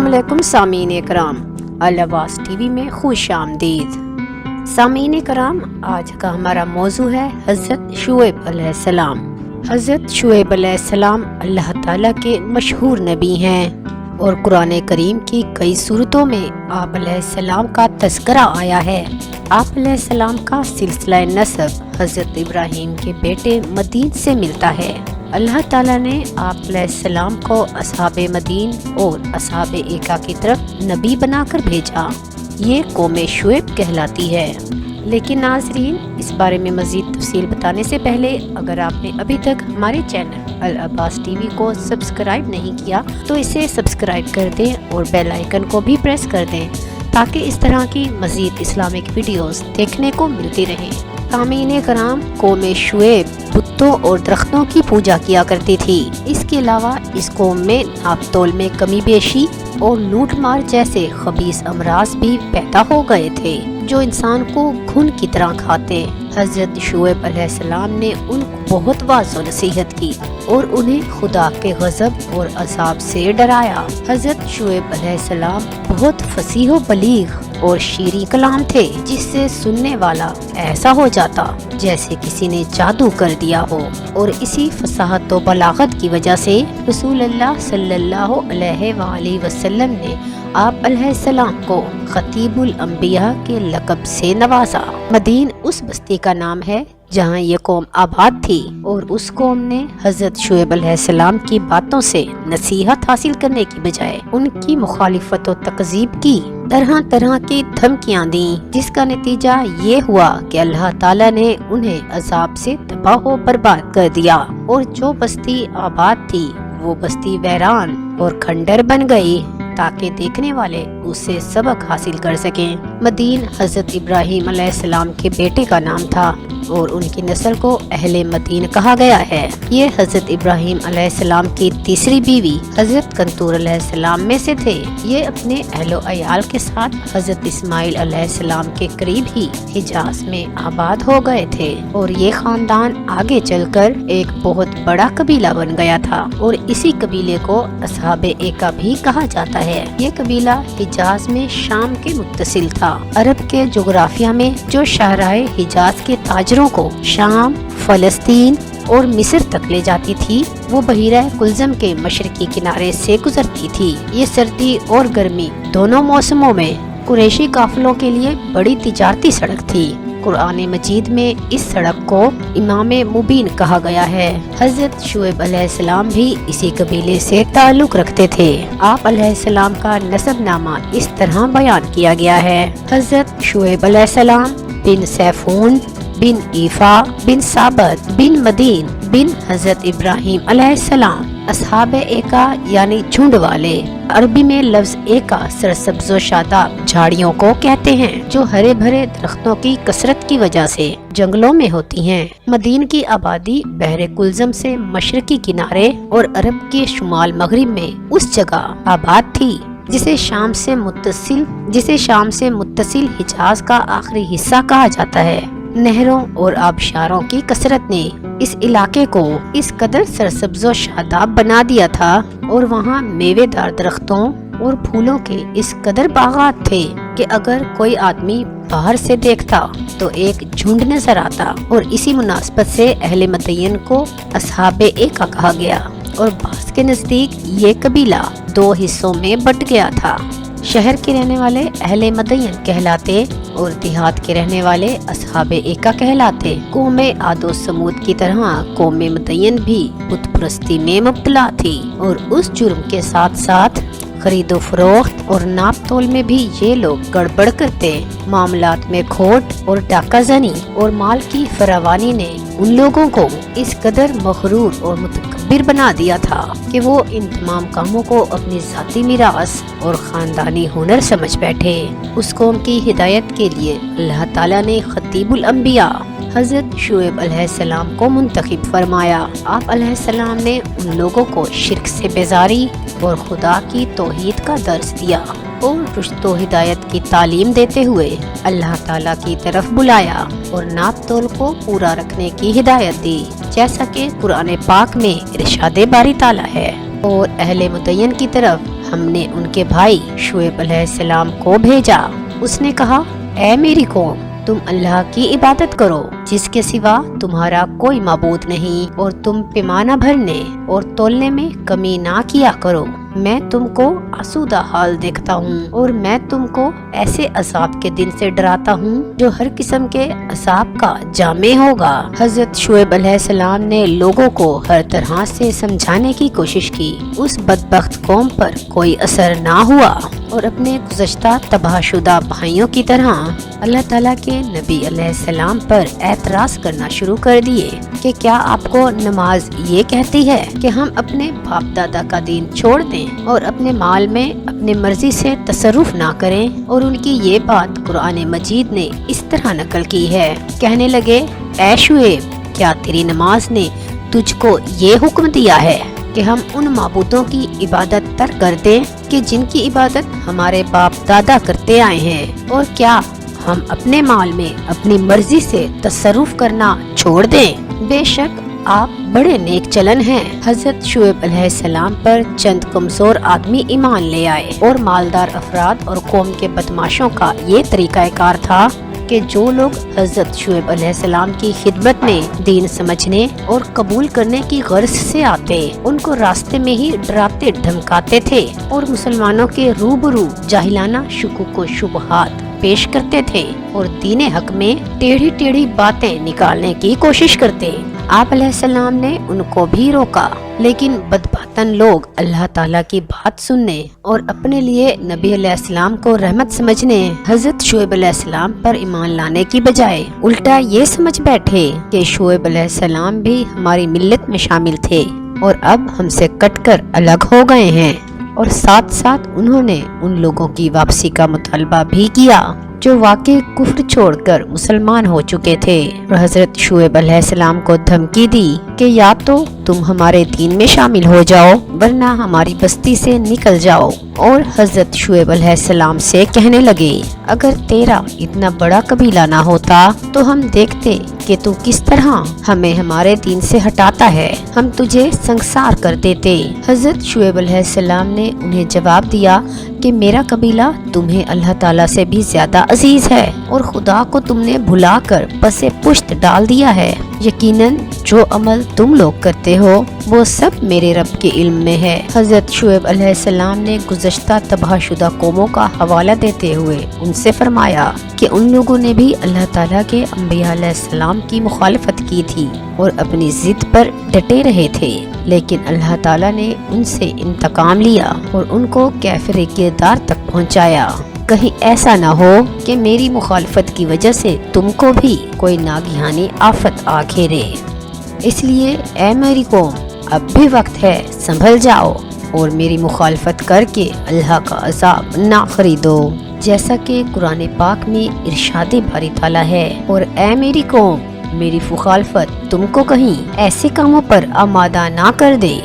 अस्सलामुअलैकुम सामीन कराम, अल आवाज़ टीवी में खुश आमदीद। सामीन कराम, आज का हमारा मौजू है हज़रत शुएब अलैहिस्सलाम। हज़रत शुएब अलैहिस्सलाम अल्लाह ताला के मशहूर नबी हैं और कुरान करीम की कई सूरतों में आप अलैहिस्सलाम का तज़किरा आया है। आप अलैहिस्सलाम का सिलसिला नसब हज़रत इब्राहीम के बेटे मदीन से मिलता है। अल्लाह ताला ने आप अलैहिस्सलाम को असहाबे मदीन और असहाबे एका की तरफ नबी बनाकर भेजा। ये कौम शुएब कहलाती है। लेकिन नाज़रीन, इस बारे में मज़ीद तफसील बताने से पहले अगर आपने अभी तक हमारे चैनल अल अब्बास टीवी को सब्सक्राइब नहीं किया तो इसे सब्सक्राइब कर दें और बेल आइकन को भी प्रेस कर दें ताकि इस तरह की मज़ीद इस्लामिक वीडियोस देखने को मिलती रहें। सामीन कराम, कौम शुएब बुतों और दरख्तों की पूजा किया करती थी। इसके अलावा इस कौम में नापतोल में कमी बेशी और लूट मार जैसे खबीस अमराज भी पैदा हो गए थे जो इंसान को घुन की तरह खाते। हज़रत शुएब अलैहिस्सलाम ने उनको बहुत वाज़ो नसीहत की और उन्हें खुदा के गज़ब और अज़ाब से डराया। हज़रत शुएब अलैहिस्सलाम बहुत फसीह व बलीग और शीरी कलाम थे जिससे सुनने वाला ऐसा हो जाता जैसे किसी ने जादू कर दिया हो। और इसी फसाहत व बलागत की वजह से रसूलुल्लाह सल्लल्लाहु अलैहि वसल्लम ने आप अलैहिस्सलाम को खतीबुल अंबिया के लक़ब से नवाजा। मदीन उस बस्ती का नाम है जहाँ ये कौम आबाद थी और उस कौम ने हज़रत शुएब अलैहिस्सलाम की बातों से नसीहत हासिल करने की बजाय उनकी मुखालिफत और तकज़ीब की, तरह तरह की धमकियाँ दी, जिसका नतीजा ये हुआ कि अल्लाह ताला ने उन्हें अजाब से तबाह व बर्बाद कर दिया और जो बस्ती आबाद थी वो बस्ती वैरान और खंडर बन गई ताकि देखने वाले उससे सबक हासिल कर सकें। मदीन हज़रत इब्राहीम अलैहिस्सलाम के बेटे का नाम था और उनकी नस्ल को अहले मदीन कहा गया है। ये हज़रत इब्राहीम अलैहिस्सलाम की तीसरी बीवी हज़रत कंतूर अलैहिस्सलाम में से थे। ये अपने अहलो अयाल के साथ हज़रत इस्माइल अलैहिस्सलाम के करीब ही हिजाज में आबाद हो गए थे और ये खानदान आगे चलकर एक बहुत बड़ा कबीला बन गया था और इसी कबीले को असहाबे एका भी कहा जाता है। ये कबीला हिजाज में शाम के मुत्तसिल था। अरब के जोग्राफिया में जो शहराए हिजाज के ताजरों को शाम, फलस्तीन और मिस्र तक ले जाती थी वो बहीरा कुलज़म के मशरकी किनारे से गुजरती थी। ये सर्दी और गर्मी दोनों मौसमों में कुरैशी काफिलों के लिए बड़ी तिजारती सड़क थी। कुरान मजीद में इस सड़क को इमाम मुबीन कहा गया है। हज़रत शुएब अलैहिस्सलाम भी इसी कबीले से ताल्लुक रखते थे। आप अलैहिस्सलाम का नसबनामा इस तरह बयान किया गया है। हज़रत शुएब अलैहिस्सलाम बिन सैफून बिन ईफा बिन साबत बिन मदीन बिन हज़रत इब्राहीम अलैहिस्सलाम। असहाबे एका यानी झुंड वाले, अरबी में लफ्ज एका सरसब्ज़ व शादाब झाड़ियों को कहते हैं जो हरे भरे दरख्तों की कसरत की वजह से जंगलों में होती हैं। मदीन की आबादी बहरे कुलज़म से मशरकी किनारे और अरब के शुमाल मगरिब में उस जगह आबाद थी जिसे शाम से मुत्तसिल हिजाज का आखिरी हिस्सा कहा जाता है। नहरों और आबशारों की कसरत ने इस इलाके को इस कदर सरसब्ज़ व शादाब बना दिया था और वहाँ मेवेदार दरख्तों और फूलों के इस कदर बागात थे कि अगर कोई आदमी बाहर से देखता तो एक झुंड नजर आता। और इसी मुनासबत से अहले मदयन को असहाबे एका कहा गया और बास के नजदीक ये कबीला दो हिस्सों में बट गया था। शहर के रहने वाले अहले मदयन कहलाते और देहात के रहने वाले असहाबे एका कहलाते। कौम आदो समूद की तरह कौम मदयन भी बुत परस्ती में मुब्तला थी और उस जुर्म के साथ साथ खरीदो फरोख्त और नाप तोल में भी ये लोग गड़बड़ करते। मामलात में खोट और डाकाज़नी और माल की फरावानी ने उन लोगों को इस कदर मगरूर और मुतकब्बिर बना दिया था कि वो इन तमाम कामों को अपनी ज़ाती मिरास और ख़ानदानी हुनर समझ बैठे। उस कौम की हिदायत के लिए अल्लाह ताला ने खतीबुल अंबिया हज़रत शुएब अलैहिस्सलाम को मुंतखब फरमाया। आप अलैहिस्सलाम ने उन लोगों को शिर्क से बेजारी और खुदा की तौहीद का दर्स दिया और रुश्द व हिदायत की तालीम देते हुए अल्लाह ताला की तरफ बुलाया और नाप तोल को पूरा रखने की हिदायत दी, जैसा कि कुरान पाक में इरशाद बारी ताला है। और अहले मुतय्यन की तरफ ہم نے ان کے بھائی شعیب علیہ السلام کو بھیجا۔ اس نے کہا، اے میری قوم، تم اللہ کی عبادت کرو جس کے سوا تمہارا کوئی معبود نہیں، اور تم پیمانہ بھرنے اور تولنے میں کمی نہ کیا کرو۔ میں تم کو آسودہ حال دیکھتا ہوں، اور میں تم کو ایسے عذاب کے دن سے ڈراتا ہوں جو ہر قسم کے عذاب کا جامع ہوگا۔ حضرت شعیب علیہ السلام نے لوگوں کو ہر طرح سے سمجھانے کی کوشش کی، اس بدبخت قوم پر کوئی اثر نہ ہوا، اور اپنے گزشتہ تباہ شدہ بھائیوں کی طرح اللہ تعالیٰ کے نبی علیہ السلام پر اعتراض کرنا شروع کر دیے کہ کیا آپ کو نماز یہ کہتی ہے کہ ہم اپنے باپ دادا کا دین چھوڑ دیں اور اپنے مال میں اپنے مرضی سے تصرف نہ کریں؟ اور ان کی یہ بات قرآن مجید نے اس طرح نقل کی ہے۔ کہنے لگے، اے شعیب، کیا تیری نماز نے تجھ کو یہ حکم دیا ہے کہ ہم ان معبودوں کی عبادت ترک کر دیں کہ جن کی عبادت ہمارے باپ دادا کرتے آئے ہیں؟ اور کیا ہم اپنے مال میں اپنی مرضی سے تصرف کرنا چھوڑ دیں؟ بے شک آپ بڑے نیک چلن ہیں۔ حضرت شعیب علیہ السلام پر چند کمزور آدمی ایمان لے آئے، اور مالدار افراد اور قوم کے بدماشوں کا یہ طریقہ کار تھا کہ جو لوگ حضرت شعیب علیہ السلام کی خدمت میں دین سمجھنے اور قبول کرنے کی غرض سے آتے، ان کو راستے میں ہی ڈراتے دھمکاتے تھے، اور مسلمانوں کے روبرو جاہلانہ شکوک و شبہات پیش کرتے تھے، اور دین حق میں ٹیڑھی ٹیڑھی باتیں نکالنے کی کوشش کرتے۔ آپ علیہ السلام نے ان کو بھی روکا، لیکن بدبختن لوگ اللہ تعالیٰ کی بات سننے اور اپنے لیے نبی علیہ السلام کو رحمت سمجھنے حضرت شعیب علیہ السلام پر ایمان لانے کی بجائے الٹا یہ سمجھ بیٹھے کہ شعیب علیہ السلام بھی ہماری ملت میں شامل تھے اور اب ہم سے کٹ کر الگ ہو گئے ہیں، اور ساتھ ساتھ انہوں نے ان لوگوں کی واپسی کا مطالبہ بھی کیا جو واقعی کفر چھوڑ کر مسلمان ہو چکے تھے، اور حضرت شعیب علیہ السلام کو دھمکی دی کہ یا تو تم ہمارے دین میں شامل ہو جاؤ ورنہ ہماری بستی سے نکل جاؤ۔ اور حضرت شعیب علیہ السلام سے کہنے لگے، اگر تیرا اتنا بڑا قبیلہ نہ ہوتا تو ہم دیکھتے کہ تو کس طرح ہمیں ہمارے دین سے ہٹاتا ہے، ہم تجھے سنگسار کر دیتے۔ حضرت شعیب علیہ السلام نے انہیں جواب دیا کہ میرا قبیلہ تمہیں اللہ تعالیٰ سے بھی زیادہ عزیز ہے، اور خدا کو تم نے بھلا کر پس پشت ڈال دیا ہے۔ یقیناً جو عمل تم لوگ کرتے ہو وہ سب میرے رب کے علم میں ہے۔ حضرت شعیب علیہ السلام نے گزشتہ تباہ شدہ قوموں کا حوالہ دیتے ہوئے ان سے فرمایا کہ ان لوگوں نے بھی اللہ تعالیٰ کے انبیاء علیہ السلام کی مخالفت کی تھی اور اپنی ضد پر ڈٹے رہے تھے، لیکن اللہ تعالیٰ نے ان سے انتقام لیا اور ان کو کافر کردار تک پہنچایا۔ کہیں ایسا نہ ہو کہ میری مخالفت کی وجہ سے تم کو بھی کوئی ناگہانی آفت آ گھیرے۔ اس لیے اے میری قوم، اب بھی وقت ہے، سنبھل جاؤ اور میری مخالفت کر کے اللہ کا عذاب نہ خریدو، جیسا کہ قرآن پاک میں ارشاد باری تعالیٰ ہے، اور اے میری قوم، میری مخالفت تم کو کہیں ایسے کاموں پر آمادہ نہ کر دے